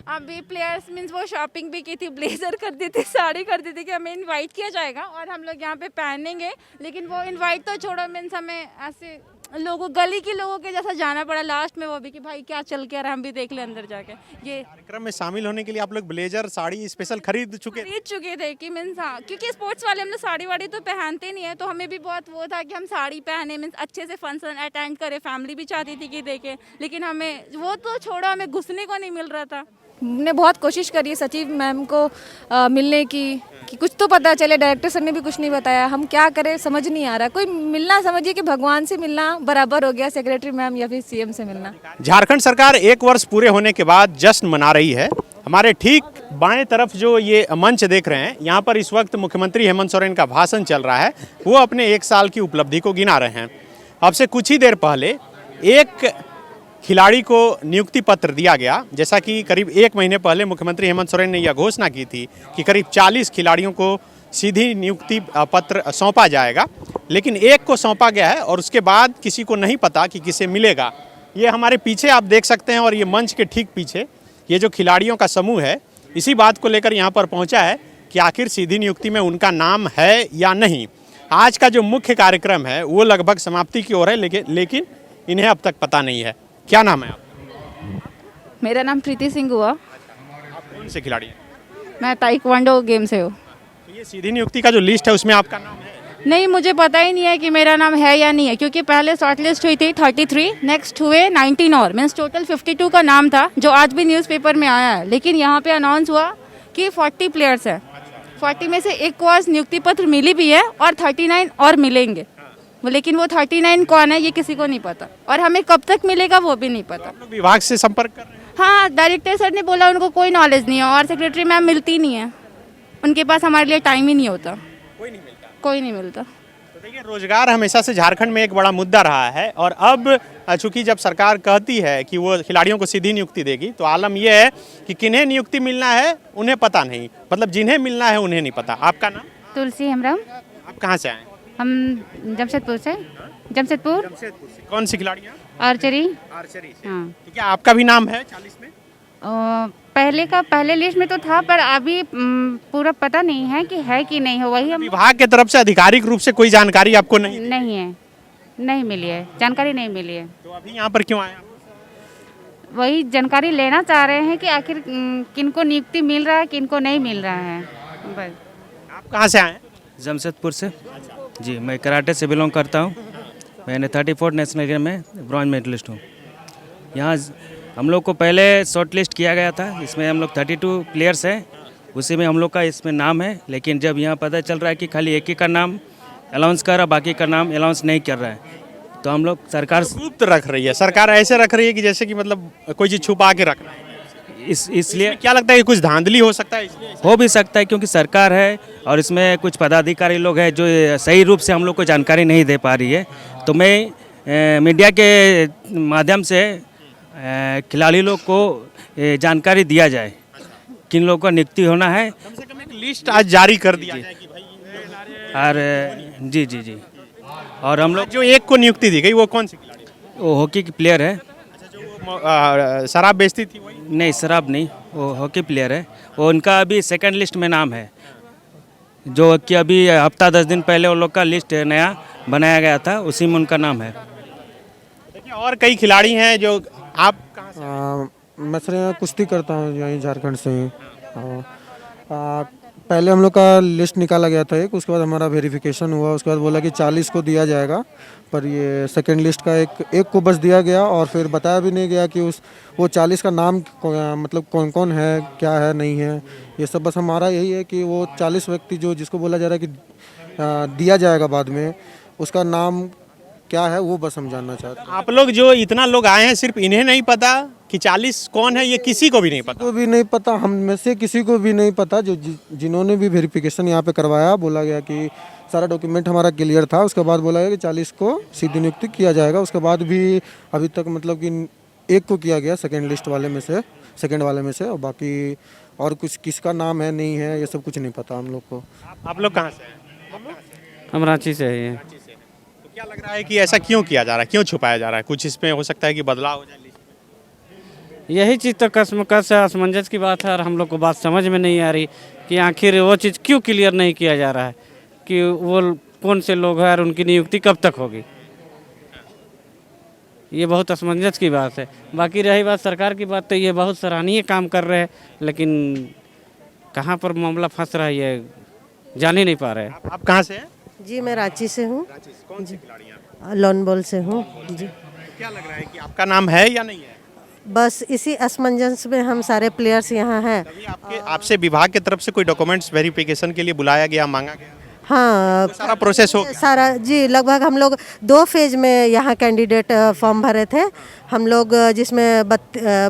अभी players means वो shopping भी की थी, ब्लेजर कर दी थी, साड़ी कर दी थी कि हमें इनवाइट किया जाएगा और हम लोग यहाँ पे पहनेंगे, लेकिन वो इनवाइट तो छोड़ो, मीन्स हमें ऐसे लोगों गली के लोगों के जैसा जाना पड़ा लास्ट में, वो भी कि भाई क्या चल के आ रहा है, हम भी देख ले अंदर जाके। ये कार्यक्रम में शामिल होने के लिए आप लोग ब्लेजर साड़ी स्पेशल खरीद चुके थे? खरीद चुके थे कि मीन्स हाँ, क्योंकि स्पोर्ट्स वाले हम लोग साड़ी वाड़ी तो पहनते नहीं है, तो हमें भी बहुत वो था कि हम साड़ी पहने, मीन्स अच्छे से फंक्शन अटेंड करें, फैमिली भी चाहती थी कि देखें, लेकिन हमें वो तो छोड़ो, हमें घुसने को नहीं मिल रहा था। ने बहुत कोशिश करी है सचिव मैम को मिलने की, कि कुछ तो पता चले। डायरेक्टर सर ने भी कुछ नहीं बताया, हम क्या करें समझ नहीं आ रहा। कोई मिलना समझिए कि भगवान से मिलना बराबर हो गया, सेक्रेटरी मैम या फिर सीएम से मिलना। झारखंड सरकार 1 वर्ष पूरे होने के बाद जश्न मना रही है। हमारे ठीक बाएं तरफ जो ये मंच देख रहे हैं, यहाँ पर इस वक्त मुख्यमंत्री हेमंत सोरेन का भाषण चल रहा है। वो अपने 1 साल की उपलब्धि को गिना रहे हैं। अब से कुछ ही देर पहले एक खिलाड़ी को नियुक्ति पत्र दिया गया, जैसा कि करीब 1 महीने पहले मुख्यमंत्री हेमंत सोरेन ने यह घोषणा की थी कि करीब 40 खिलाड़ियों को सीधी नियुक्ति पत्र सौंपा जाएगा, लेकिन एक को सौंपा गया है और उसके बाद किसी को नहीं पता कि किसे मिलेगा। ये हमारे पीछे आप देख सकते हैं और ये मंच के ठीक पीछे ये जो खिलाड़ियों का समूह है, इसी बात को लेकर यहाँ पर पहुँचा है कि आखिर सीधी नियुक्ति में उनका नाम है या नहीं। आज का जो मुख्य कार्यक्रम है वो लगभग समाप्ति की ओर है, लेकिन इन्हें अब तक पता नहीं है। क्या नाम है आपका? मेरा नाम प्रीति सिंह हुआ। आप कौन से खिलाड़ी हैं? मैं ताइक्वांडो गेम से हूँ। तो ये सीधी नियुक्ति का जो लिस्ट है उसमें आपका नाम है? नहीं, मुझे पता ही नहीं है कि मेरा नाम है या नहीं है, क्योंकि पहले शॉर्ट लिस्ट हुई थी 33, नेक्स्ट हुए 19 और मीन्स टोटल 52 का नाम था, जो आज भी न्यूज़पेपर में आया है। लेकिन यहाँ पे अनाउंस हुआ कि 40 प्लेयर्स हैं। 40 में से एक को आज नियुक्ति पत्र मिली भी है और 39 और मिलेंगे, लेकिन वो 39 कौन है ये किसी को नहीं पता, और हमें कब तक मिलेगा वो भी नहीं पता। आप लोग विभाग से संपर्क कर रहे हैं? हाँ, डायरेक्टर सर ने बोला उनको कोई नॉलेज नहीं है, और सेक्रेटरी मैम मिलती नहीं है, उनके पास हमारे लिए टाइम ही नहीं होता। कोई नहीं मिलता? कोई नहीं मिलता। तो देखिए, रोजगार हमेशा से झारखंड में एक बड़ा मुद्दा रहा है, और अब चूंकि जब सरकार कहती है कि वो खिलाड़ियों को सीधी नियुक्ति देगी, तो आलम यह है कि किन्हें नियुक्ति मिलना है उन्हें पता नहीं, मतलब जिन्हें मिलना है उन्हें नहीं पता। आपका नाम? तुलसी हेम्ब्रम। आप कहाँ से आए? हम जमशेदपुर से। जमशेदपुर। जमशेदपुर से। कौन सी खिलाड़ी हैं? आर्चरी। आर्चरी से। हाँ। तो क्या आपका भी नाम है 40 में? पहले लिस्ट में तो था, पर अभी पूरा पता नहीं है कि नहीं हो। वही हम विभाग के तरफ से आधिकारिक रूप से कोई जानकारी आपको नहीं? नहीं है, नहीं मिली है, जानकारी नहीं मिली है। तो अभी यहाँ पर क्यों आए आप? वही जानकारी लेना चाह रहे हैं कि आखिर किनको नियुक्ति मिल रहा है, किनको नहीं मिल रहा है, बस। आप कहाँ से आए? जमशेदपुर से। जी, मैं कराटे से बिलोंग करता हूँ। मैंने 34 नेशनल गेम में ब्रॉन्ज मेडलिस्ट हूँ। यहाँ हम लोग को पहले शॉर्ट लिस्ट किया गया था, इसमें हम लोग 32 प्लेयर्स हैं, उसी में हम लोग का इसमें नाम है। लेकिन जब यहाँ पता चल रहा है कि खाली एक ही का नाम अलाउंस कर रहा, बाकी का नाम अलाउंस नहीं कर रहा है, तो हम लोग सरकार गुप्त रख रही है। सरकार ऐसे रख रही है कि जैसे कि मतलब कोई चीज़ छुपा के रख रहा है। इसलिए क्या लगता है कि कुछ धांधली हो सकता है इसलिए? हो भी सकता है, क्योंकि सरकार है और इसमें कुछ पदाधिकारी लोग हैं जो सही रूप से हम लोग को जानकारी नहीं दे पा रही है। तो मैं मीडिया के माध्यम से खिलाड़ी लोग को जानकारी दिया जाए किन लोगों का नियुक्ति होना है। कम से कम एक लिस्ट आज जारी कर दिया जाए कि भाई और जी, और हम लोग जो एक को नियुक्ति दी गई वो कौन सी खिलाड़ी? वो हॉकी की प्लेयर है। शराब बेचती थी वही? नहीं, शराब नहीं, वो हॉकी प्लेयर है। वो उनका अभी सेकंड लिस्ट में नाम है, जो कि अभी हफ्ता 10 दिन पहले वो लोग का लिस्ट नया बनाया गया था, उसी में उनका नाम है। देखिए, और कई खिलाड़ी हैं जो आप कहाँ से? मैं सर यहाँ कुश्ती करता हूँ, यहीं झारखंड से ही। पहले हम लोग का लिस्ट निकाला गया था एक, उसके बाद हमारा वेरिफिकेशन हुआ, उसके बाद बोला कि 40 को दिया जाएगा, पर ये सेकंड लिस्ट का एक को बस दिया गया, और फिर बताया भी नहीं गया कि वो 40 का नाम मतलब कौन कौन है, क्या है, नहीं है, ये सब। बस हमारा यही है कि वो 40 व्यक्ति जो जिसको बोला जा रहा है कि दिया जाएगा बाद में, उसका नाम क्या है वो बस हम जानना चाहते हैं। आप लोग जो इतना लोग आए हैं, सिर्फ इन्हें नहीं पता कि 40 कौन है, ये किसी को भी नहीं पता? को भी नहीं पता, हम में से किसी को भी नहीं पता। जो जिन्होंने भी वेरिफिकेशन यहाँ पे करवाया, बोला गया कि सारा डॉक्यूमेंट हमारा क्लियर था, उसके बाद बोला गया कि 40 को सीधी नियुक्ति किया जाएगा। उसके बाद भी अभी तक मतलब कि एक को किया गया सेकंड लिस्ट वाले में से, सेकंड वाले में से, और बाकी और कुछ किसका नाम है नहीं है ये सब कुछ नहीं पता हम लोग को। आप लोग कहाँ से हैं? हम रांची से ही हैं। तो क्या लग रहा है कि ऐसा क्यों किया जा रहा है, क्यों छुपाया जा रहा है? कुछ इसमें हो सकता है कि बदलाव हो जाए लिस्ट में? यही चीज़ तो कसमकस है, असमंजस की बात है और हम लोग को बात समझ में नहीं आ रही कि आखिर वो चीज़ क्यों क्लियर नहीं किया जा रहा है कि वो कौन से लोग हैं और उनकी नियुक्ति कब तक होगी। ये बहुत असमंजस की बात है। बाकी रही बात सरकार की बात, तो ये बहुत सराहनीय काम कर रहे हैं, लेकिन कहाँ पर मामला फंस रहा है ये जान ही नहीं पा रहे हैं। आप कहाँ से हैं? जी मैं रांची से हूँ, कौन सी खिलाड़ी हैं आप? लॉन बॉल से हूँ जी। क्या लग रहा है कि आपका नाम है या नहीं है? बस इसी असमंजस में हम सारे प्लेयर्स यहाँ हैं। तभी आपसे विभाग की तरफ से कोई डॉक्यूमेंट्स वेरिफिकेशन के लिए बुलाया गया, मांगा गया? हाँ तो सारा प्रोसेस हो गया? सारा जी, लगभग हम लोग 2 फेज में यहाँ कैंडिडेट फॉर्म भरे थे हम लोग, जिसमें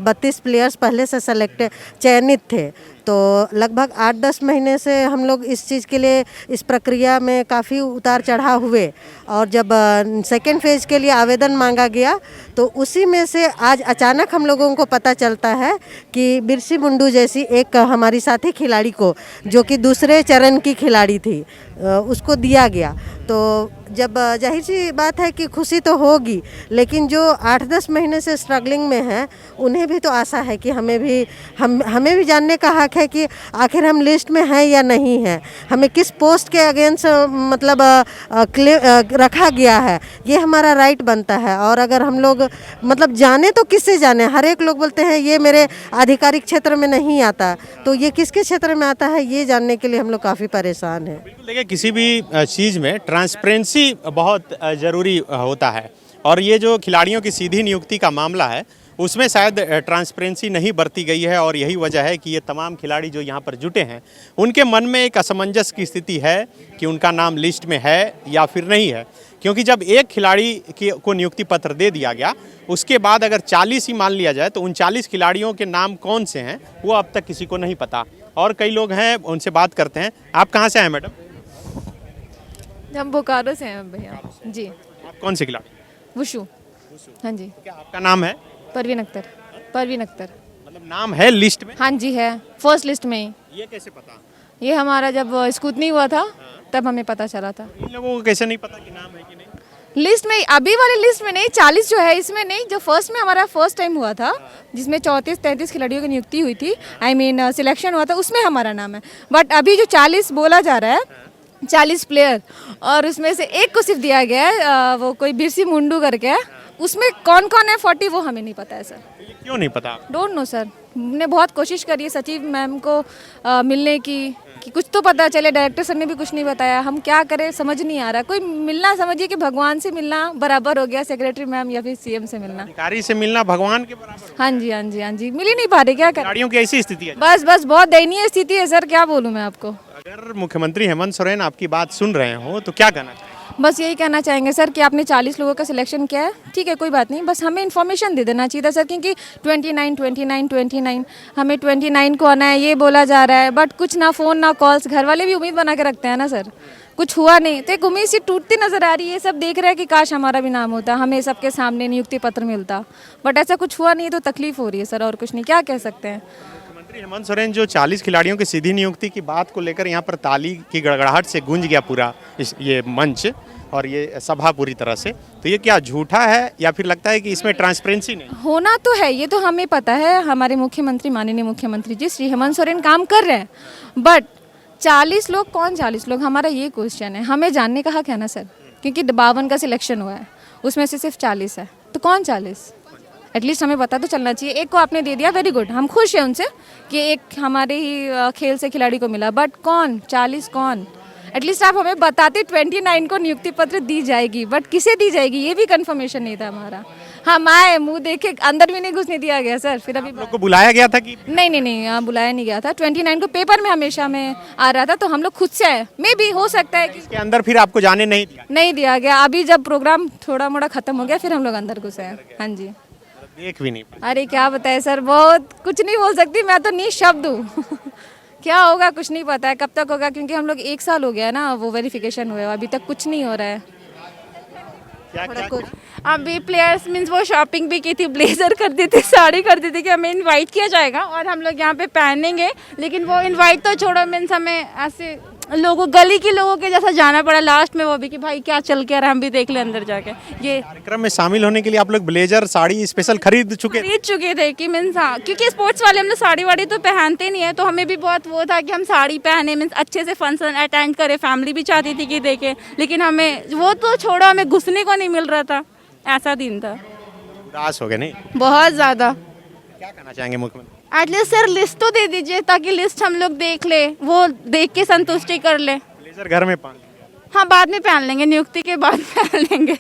32 प्लेयर्स पहले से चयनित थे। तो लगभग 8-10 महीने से हम लोग इस चीज़ के लिए इस प्रक्रिया में काफ़ी उतार चढ़ाव हुए, और जब सेकेंड फेज के लिए आवेदन मांगा गया तो उसी में से आज अचानक हम लोगों को पता चलता है कि बिरसी मुंडू जैसी एक हमारी साथी खिलाड़ी को, जो कि दूसरे चरण की खिलाड़ी थी, उसको दिया गया। तो जब जाहिर सी बात है कि खुशी तो होगी, लेकिन जो 8-10 महीने से स्ट्रगलिंग में हैं उन्हें भी तो आशा है कि हमें भी जानने का हक है कि आखिर हम लिस्ट में हैं या नहीं हैं, हमें किस पोस्ट के अगेंस्ट मतलब रखा गया है, ये हमारा राइट बनता है। और अगर हम लोग मतलब जाने तो किससे जाने, हर एक लोग बोलते हैं ये मेरे आधिकारिक क्षेत्र में नहीं आता, तो ये किसके क्षेत्र में आता है ये जानने के लिए हम लोग काफ़ी परेशान हैं। बिल्कुल, देखिए किसी भी चीज़ में ट्रांसपेरेंसी बहुत ज़रूरी होता है, और ये जो खिलाड़ियों की सीधी नियुक्ति का मामला है उसमें शायद ट्रांसपेरेंसी नहीं बरती गई है, और यही वजह है कि ये तमाम खिलाड़ी जो यहाँ पर जुटे हैं उनके मन में एक असमंजस की स्थिति है कि उनका नाम लिस्ट में है या फिर नहीं है। क्योंकि जब एक खिलाड़ी को नियुक्ति पत्र दे दिया गया, उसके बाद अगर 40 ही मान लिया जाए तो उन 40 खिलाड़ियों के नाम कौन से हैं वो अब तक किसी को नहीं पता। और कई लोग हैं, उनसे बात करते हैं। आप कहाँ से आए मैडम? हम बोकारो से हैं भैया जी। आप कौन से खिलाड़ी? वुशु। हाँ जी। क्या आपका नाम है? परवीन अख्तर। परवीन अख्तर। मतलब नाम है लिस्ट में? हाँ जी है, फर्स्ट लिस्ट में ही। ये कैसे पता? ये हमारा जब स्कूतनी हुआ था तब हमें पता चला था। इन लोगों को कैसे नहीं पता कि नाम है कि नहीं? लिस्ट में, अभी वाले लिस्ट में नहीं, 40 जो है इसमें नहीं, जो फर्स्ट में हमारा फर्स्ट टाइम हुआ था जिसमें 34-33 खिलाड़ियों की नियुक्ति हुई थी, सिलेक्शन हुआ था, उसमें हमारा नाम है। बट अभी जो 40 बोला जा रहा है, 40 प्लेयर, और उसमें से एक को सिर्फ दिया गया है, वो कोई बिरसी मुंडू करके है, उसमें कौन कौन है 40 वो हमें नहीं पता है सर। ये क्यों नहीं पता? डोंट नो सर, हमने बहुत कोशिश करी है सचिव मैम को मिलने की, कि कुछ तो पता चले। डायरेक्टर सर ने भी कुछ नहीं बताया, हम क्या करें समझ नहीं आ रहा। कोई मिलना, समझिए कि भगवान से मिलना बराबर हो गया, सेक्रेटरी मैम या फिर सीएम से मिलना। अधिकारी से मिलना भगवान के बराबर? हाँ जी हाँ जी हाँ जी, मिल ही नहीं पा रहे, क्या करें। खिलाड़ियों की ऐसी स्थिति है। बस बस बहुत दयनीय स्थिति है सर, क्या बोलूँ मैं आपको। अगर मुख्यमंत्री हेमंत सोरेन आपकी बात सुन रहे हो तो क्या कहना चाहिए? बस यही कहना चाहेंगे सर कि आपने 40 लोगों का सिलेक्शन किया है, ठीक है कोई बात नहीं, बस हमें इन्फॉर्मेशन दे देना चाहिए था सर, क्योंकि 29 हमें 29 को आना है ये बोला जा रहा है, बट कुछ ना फ़ोन ना कॉल्स, घर वाले भी उम्मीद बना के रखते हैं ना सर, कुछ हुआ नहीं, तो एक उम्मीद सी टूटती नज़र आ रही है। सब देख रहे हैं कि काश हमारा भी नाम होता, हमें सबके सामने नियुक्ति पत्र मिलता, बट ऐसा कुछ हुआ नहीं, तो तकलीफ हो रही है सर, और कुछ नहीं, क्या कह सकते हैं। मुख्यमंत्री हेमंत सोरेन जो 40 खिलाड़ियों की सीधी नियुक्ति की बात को लेकर यहाँ पर ताली की गड़गड़ाहट से गूंज गया पूरा ये मंच और ये सभा पूरी तरह से, तो ये क्या झूठा है या फिर लगता है कि इसमें ट्रांसपेरेंसी नहीं? होना तो है, ये तो हमें पता है, हमारे मुख्यमंत्री, माननीय मुख्यमंत्री जी श्री हेमंत सोरेन काम कर रहे हैं, बट 40 लोग कौन 40 लोग, हमारा ये क्वेश्चन है, हमें जानने का हक है ना सर, क्योंकि 52 का सिलेक्शन हुआ है, उसमें से सिर्फ 40 है, तो कौन 40? एटलीस्ट हमें पता तो चलना चाहिए। एक को आपने दे दिया, वेरी गुड, हम खुश हैं उनसे कि एक हमारे ही खेल से खिलाड़ी को मिला, बट कौन 40 कौन? एटलीस्ट आप हमें बताते 29 को नियुक्ति पत्र दी जाएगी, बट किसे दी जाएगी ये भी कंफर्मेशन नहीं था हमारा। हम आए, मुंह देखे, अंदर भी नहीं घुसने दिया गया सर। फिर अभी लोग को बुलाया गया था कि नहीं, बुलाया नहीं गया था। 29 को पेपर में हमेशा में आ रहा था, तो हम लोग खुद से आए, मे भी हो सकता है कि इसके अंदर फिर आपको जाने नहीं दिया गया। अभी जब प्रोग्राम थोड़ा मोड़ा खत्म हो गया, फिर हम लोग अंदर घुसे हैं। हाँ जी, देख भी नहीं। अरे क्या बताए सर, बहुत कुछ नहीं बोल सकती, मैं तो निशब्द हूँ। क्या होगा कुछ नहीं पता है, कब तक होगा, क्योंकि हम लोग 1 साल हो गया है ना वो वेरिफिकेशन हुए, अभी तक कुछ नहीं हो रहा है। अभी प्लेयर्स मीन्स वो शॉपिंग भी की थी, ब्लेजर कर दी थी, साड़ी कर दी थी कि हमें इनवाइट किया जाएगा और हम लोग यहाँ पे पहनेंगे, लेकिन वो इनवाइट तो छोड़ो, मीन्स हमें ऐसे लोगों गली के लोगों के जैसा जाना पड़ा लास्ट में, वो भी कि भाई क्या चल के आ रहा है, हम भी देख ले अंदर जाके। ये कार्यक्रम में शामिल होने के लिए आप लोग ब्लेजर साड़ी स्पेशल खरीद चुके थे? खरीद चुके थे कि मीन्स हाँ, क्योंकि स्पोर्ट्स वाले हम लोग साड़ी वाड़ी तो पहनते नहीं है, तो हमें भी बहुत वो था कि हम साड़ी पहने, मीन्स अच्छे से फंक्शन अटेंड करें। फैमिली भी चाहती थी कि देखे, लेकिन हमें वो तो छोड़ो, हमें घुसने को नहीं मिल रहा था। ऐसा दिन था। उदास हो गए नहीं? बहुत ज़्यादा। क्या कहना चाहेंगे मुख्यमंत्री? एटलीस्ट सर लिस्ट तो दे दीजिए, ताकि लिस्ट हम लोग देख ले, वो देख के संतुष्टि कर ले। ब्लेजर घर में पहन लिया। हाँ बाद में पहन लेंगे, नियुक्ति के बाद पहन लेंगे।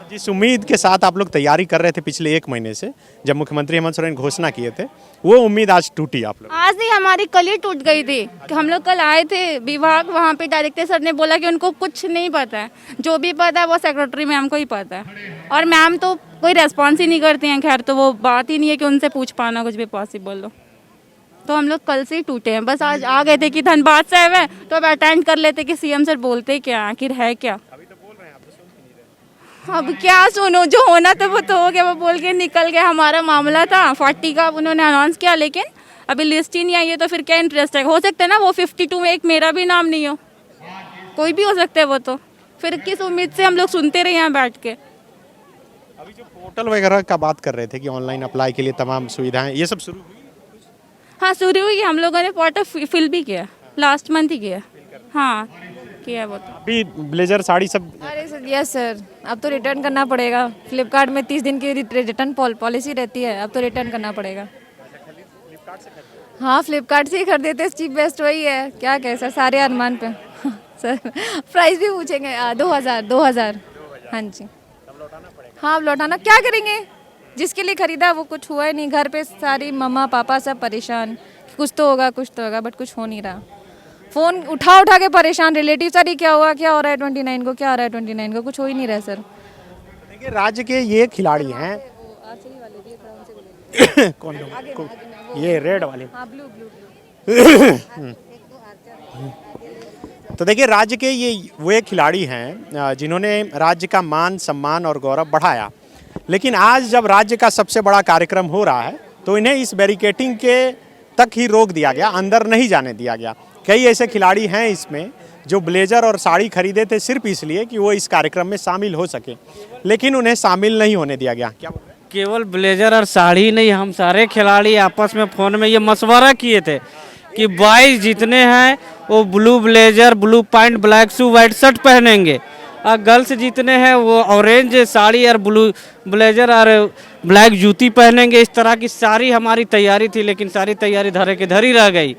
जिस उम्मीद के साथ आप लोग तैयारी कर रहे थे पिछले 1 महीने से, जब मुख्यमंत्री हेमंत सोरेन घोषणा किए थे, वो उम्मीद आज टूटी आप लोग? आज नहीं, हमारी कल ही टूट गई थी। कि हम लोग कल आए थे विभाग, वहाँ पे डायरेक्टर सर ने बोला कि उनको कुछ नहीं पता है, जो भी पता है वो सेक्रेटरी मैम को ही पता है, और मैम तो कोई रेस्पॉन्स ही नहीं करती हैं। खैर तो वो बात ही नहीं है कि उनसे पूछ पाना कुछ भी पॉसिबल हो। तो हम लोग कल से ही टूटे हैं। बस आज आ गए थे कि धनबाद से आए हुए, तो अब अटेंड कर लेते कि सीएम सर बोलते क्या, आखिर है क्या। अब क्या सुनो, जो होना था वो तो हो गया, वो बोल के निकल गए। हमारा मामला था 40 का, उन्होंने अनाउंस किया, लेकिन अभी लिस्ट ही नहीं आई है, तो फिर क्या इंटरेस्ट है। हो सकता है ना वो 52 में एक मेरा भी नाम नहीं हो, कोई भी हो सकता है वो, तो फिर किस उम्मीद से हम लोग सुनते रहे यहाँ बैठ के। अभी जो पोर्टल वगैरह का बात कर रहे थे कि ऑनलाइन अप्लाई के लिए तमाम सुविधाएं, ये सब शुरू हुई? हाँ शुरू हुई, हम लोगों ने पोर्टल फिल भी किया, लास्ट मंथ ही किया। हाँ किया वो तो। अभी ब्लेजर साड़ी सब? अरे सर यस सर, अब तो रिटर्न करना पड़ेगा। फ्लिपकार्ट में 30 दिन की रिटर्न पॉलिसी रहती है, अब तो रिटर्न करना पड़ेगा। हाँ फ्लिपकार्ट से ही खरीदे थे, चीप बेस्ट वही है। क्या कहे सर, सारे अनुमान पे। सर प्राइस भी पूछेंगे? 2000। हाँ जी। हाँ अब लौटाना क्या करेंगे, जिसके लिए खरीदा वो कुछ हुआ ही नहीं। घर पे सारी मम्मा पापा सब परेशान, कुछ तो होगा बट कुछ हो नहीं रहा। फ़ोन उठा के परेशान, रिलेटिव सारी क्या हुआ, क्या हो रहा है 29 को, क्या हो रहा है 29 को, कुछ हो ही नहीं रहा सर। देखिए राज्य के ये खिलाड़ी हैं कौन ये रेड वाले? हाँ ब्लू। तो देखिए राज्य के ये वो एक खिलाड़ी हैं जिन्होंने राज्य का मान सम्मान और गौरव बढ़ाया, लेकिन आज जब राज्य का सबसे बड़ा कार्यक्रम हो रहा है तो इन्हें इस बैरिकेटिंग के तक ही रोक दिया गया, अंदर नहीं जाने दिया गया। कई ऐसे खिलाड़ी हैं इसमें जो ब्लेजर और साड़ी खरीदे थे सिर्फ इसलिए कि वो इस कार्यक्रम में शामिल हो सके, लेकिन उन्हें शामिल नहीं होने दिया गया। क्या बोल रहे हैं? केवल ब्लेजर और साड़ी नहीं, हम सारे खिलाड़ी आपस में फ़ोन में ये मशवरा किए थे कि 22 जितने हैं वो blue blazer, blue pant, black shoe, white shirt पहनेंगे, और गर्ल्स जितने हैं वो ऑरेंज साड़ी और ब्लू ब्लेजर और ब्लैक जूती पहनेंगे। इस तरह की सारी हमारी तैयारी थी, लेकिन सारी तैयारी धरे के धरी रह गई।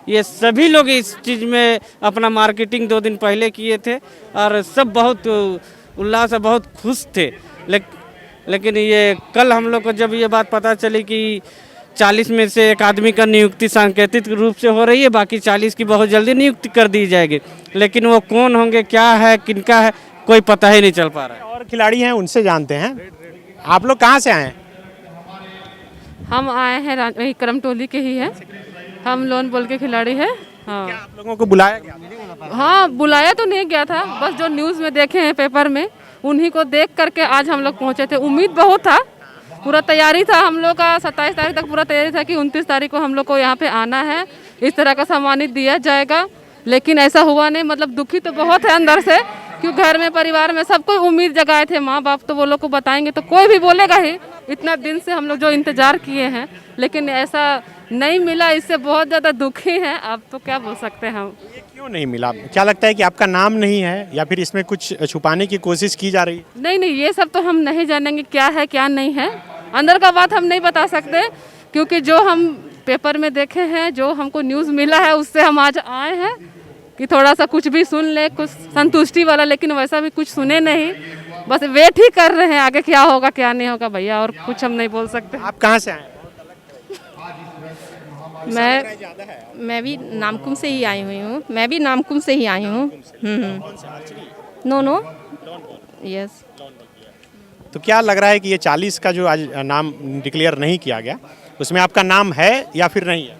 ये सभी लोग इस चीज़ में अपना मार्केटिंग 2 दिन पहले किए थे और सब बहुत उल्लास से बहुत खुश थे। लेकिन ये कल हम लोग को जब ये बात पता चली कि 40 में से एक आदमी का नियुक्ति सांकेतिक रूप से हो रही है, बाकी 40 की बहुत जल्दी नियुक्ति कर दी जाएगी, लेकिन वो कौन होंगे, क्या है, किनका है, कोई पता ही नहीं चल पा रहा है। और खिलाड़ी हैं उनसे जानते हैं। आप लोग कहाँ से आए हैं? हम आए हैं वही करमटोली के ही हैं, हम लोन बोल के खिलाड़ी है। हाँ क्या आप लोगों को बुलाया गया? हाँ बुलाया तो नहीं गया था, बस जो न्यूज़ में देखे हैं पेपर में उन्हीं को देख करके आज हम लोग पहुँचे थे। उम्मीद बहुत था, पूरा तैयारी था हम लोग का, 27 तारीख तक पूरा तैयारी था कि 29 तारीख को हम लोग को यहाँ पे आना है, इस तरह का सम्मानित दिया जाएगा, लेकिन ऐसा हुआ नहीं। मतलब दुखी तो बहुत है अंदर से, क्योंकि घर में परिवार में सब कोई उम्मीद जगाए थे। माँ बाप तो वो लोग को बताएंगे तो कोई भी बोलेगा ही, इतना दिन से हम लोग जो इंतज़ार किए हैं, लेकिन ऐसा नहीं मिला, इससे बहुत ज़्यादा दुखी हैं। अब तो क्या बोल सकते हैं हम। ये क्यों नहीं मिला? क्या लगता है कि आपका नाम नहीं है या फिर इसमें कुछ छुपाने की कोशिश की जा रही है? नहीं, ये सब तो हम नहीं जानेंगे क्या है क्या नहीं है, अंदर का बात हम नहीं बता सकते, क्योंकि जो हम पेपर में देखे हैं, जो हमको न्यूज़ मिला है, उससे हम आज आए हैं कि थोड़ा सा कुछ भी सुन ले, कुछ संतुष्टि वाला, लेकिन वैसा भी कुछ सुने नहीं, बस वेट ही कर रहे हैं आगे क्या होगा क्या नहीं होगा भैया, और कुछ हम नहीं बोल सकते। आप कहाँ से आए? मैं भी नामकुम से ही आई हुई हूँ, नो यस। तो क्या लग रहा है कि ये 40 का जो आज नाम डिक्लेयर नहीं किया गया, उसमें आपका नाम है या फिर नहीं है?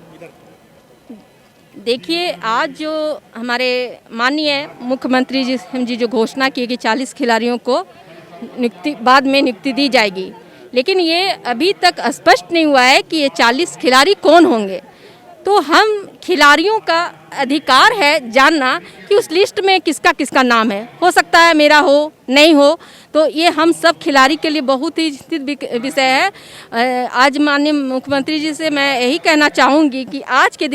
देखिए आज जो हमारे माननीय मुख्यमंत्री जी जो घोषणा की कि 40 खिलाड़ियों को बाद में नियुक्ति दी जाएगी, लेकिन ये अभी तक स्पष्ट नहीं हुआ है कि ये 40 खिलाड़ी कौन होंगे। तो हम खिलाड़ियों का अधिकार है जानना कि उस लिस्ट में किसका किसका नाम है। हो सकता है मेरा हो, नहीं हो, तो ये हम सब खिलाड़ी के लिए बहुत ही चिंतित विषय है। आज माननीय मुख्यमंत्री जी से मैं यही कहना चाहूँगी कि आज के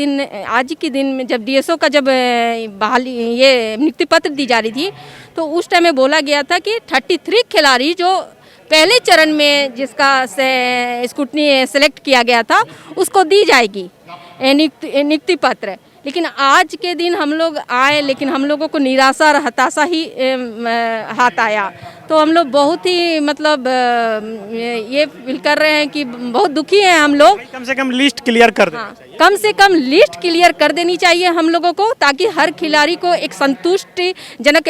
दिन में जब डीएसओ का जब बहाली ये नियुक्ति पत्र दी जा रही थी, तो उस टाइम में बोला गया था कि 33 खिलाड़ी जो पहले चरण में जिसका स्कूटनी सेलेक्ट किया गया था उसको दी जाएगी नियुक्ति पत्र। लेकिन आज के दिन हम लोग आए, लेकिन हम लोगों को निराशा और हताशा ही हाथ आया। तो हम लोग बहुत ही मतलब ये फील कर रहे हैं कि बहुत दुखी हैं हम लोग। कम से कम लिस्ट क्लियर कर देना चाहिए। कम से कम लिस्ट क्लियर कर देनी चाहिए हम लोगों को, ताकि हर खिलाड़ी को एक संतुष्टिजनक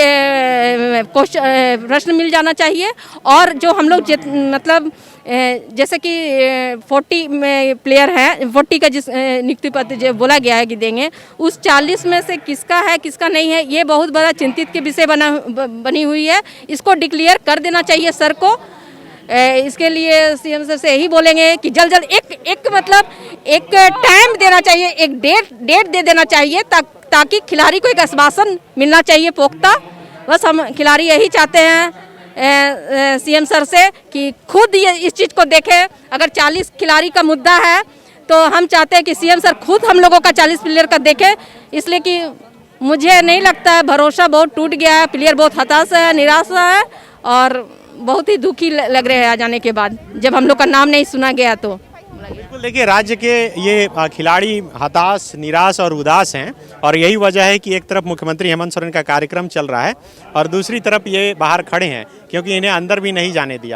प्रश्न मिल जाना चाहिए। और जो हम लोग मतलब जैसे कि 40 में प्लेयर हैं, 40 का जिस नियुक्ति पत्र जो बोला गया है कि देंगे, उस 40 में से किसका है किसका नहीं है, ये बहुत बड़ा चिंतित के विषय बनी हुई है। इसको डिक्लेयर कर देना चाहिए सर को। इसके लिए सीएम सर से यही बोलेंगे कि जल्द एक मतलब एक टाइम देना चाहिए, एक डेट दे देना चाहिए, ताकि खिलाड़ी को एक आश्वासन मिलना चाहिए पुख्ता। बस हम खिलाड़ी यही चाहते हैं सीएम सर से कि खुद ये इस चीज़ को देखें। अगर 40 खिलाड़ी का मुद्दा है तो हम चाहते हैं कि सीएम सर खुद हम लोगों का 40 प्लेयर का देखें, इसलिए कि मुझे नहीं लगता है, भरोसा बहुत टूट गया है, प्लेयर बहुत हताश है, निराशा है और बहुत ही दुखी लग रहे हैं आ जाने के बाद, जब हम लोग का नाम नहीं सुना गया। तो बिल्कुल, देखिए राज्य के ये खिलाड़ी हताश, निराश और उदास हैं और यही वजह है कि एक तरफ मुख्यमंत्री हेमंत सोरेन का कार्यक्रम चल रहा है और दूसरी तरफ ये बाहर खड़े हैं क्योंकि इन्हें अंदर भी नहीं जाने दिया।